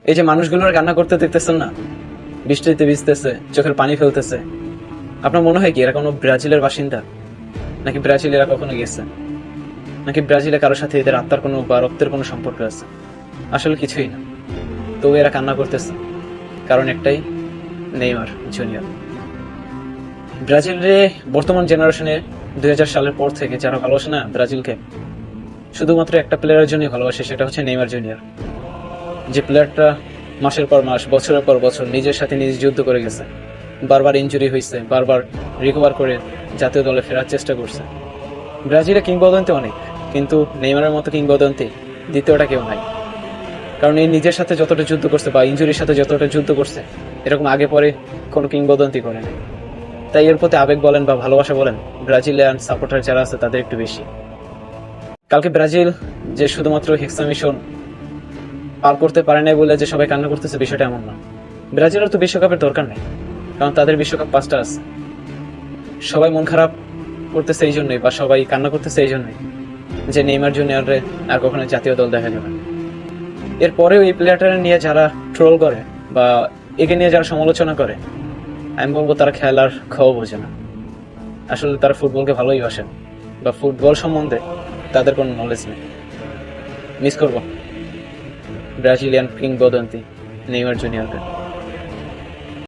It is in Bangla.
এই যে মানুষগুলোর কান্না করতে দেখতেছেন না, বৃষ্টিতে ভিজতেছে, চোখের পানি ফেলতেছে, আপনার মনে হয় কি এরা কোনো ব্রাজিলের বাসিন্দা? নাকি ব্রাজিল এরা কখনো গেছে? নাকি ব্রাজিলে কারোর সাথে এদের আত্মার কোনো বা রক্তের কোনো সম্পর্ক আছে? আসলে কিছুই না। তবু এরা কান্না করতেছে, কারণ একটাই, নেইমার জুনিয়র। ব্রাজিলে বর্তমান জেনারেশনে 2000 সালের পর থেকে যারা ভালোবাসে না ব্রাজিলকে, শুধুমাত্র একটা প্লেয়ারের জন্যই ভালোবাসে, সেটা হচ্ছে নেইমার জুনিয়র। যে প্লেয়ারটা মাসের পর মাস, বছরের পর বছর নিজের সাথে নিজে যুদ্ধ করে গেছে, বারবার ইনজুরি হয়েছে, বারবার রিকভার করে জাতীয় দলে ফেরার চেষ্টা করছে। ব্রাজিলে কিংবদন্তি অনেক, কিন্তু নেইমারের মতো কিংবদন্তি দ্বিতীয়টা কেউ নাই। কারণ এই নিজের সাথে যতটা যুদ্ধ করছে বা ইনজুরির সাথে যতটা যুদ্ধ করছে, এরকম আগে পরে কোনো কিংবদন্তি করে নাই। তাই এর প্রতি আবেগ বলেন বা ভালোবাসা বলেন, ব্রাজিলিয়ান সাপোর্টার যারা আছে তাদের একটু বেশি। কালকে ব্রাজিল যে শুধুমাত্র হেক্সা মিশন পার করতে পারে নাই বলে যে সবাই কান্না করতেছে, বিষয়টা এমন না। ব্রাজিলের তো বিশ্বকাপের দরকার নেই, কারণ তাদের বিশ্বকাপ 5টা আছে। সবাই মন খারাপ করতেছে এই জন্যই, বা সবাই কান্না করতেছে এই জন্যই যে নেইমার জুনিয়রে আর কখনো জাতীয় দল দেখা যাবে না। এরপরেও এই প্লেয়ারটা নিয়ে যারা ট্রোল করে বা একে নিয়ে যারা সমালোচনা করে, আমি বলবো তারা খেলার খাও বোঝে না। আসলে তারা ফুটবলকে ভালোই বাসেন, বা ফুটবল সম্বন্ধে তাদের কোনো নলেজ নেই। মিস করবো ব্রাজিলিয়ান কিংবদন্তি নেইমার জুনিয়রকে।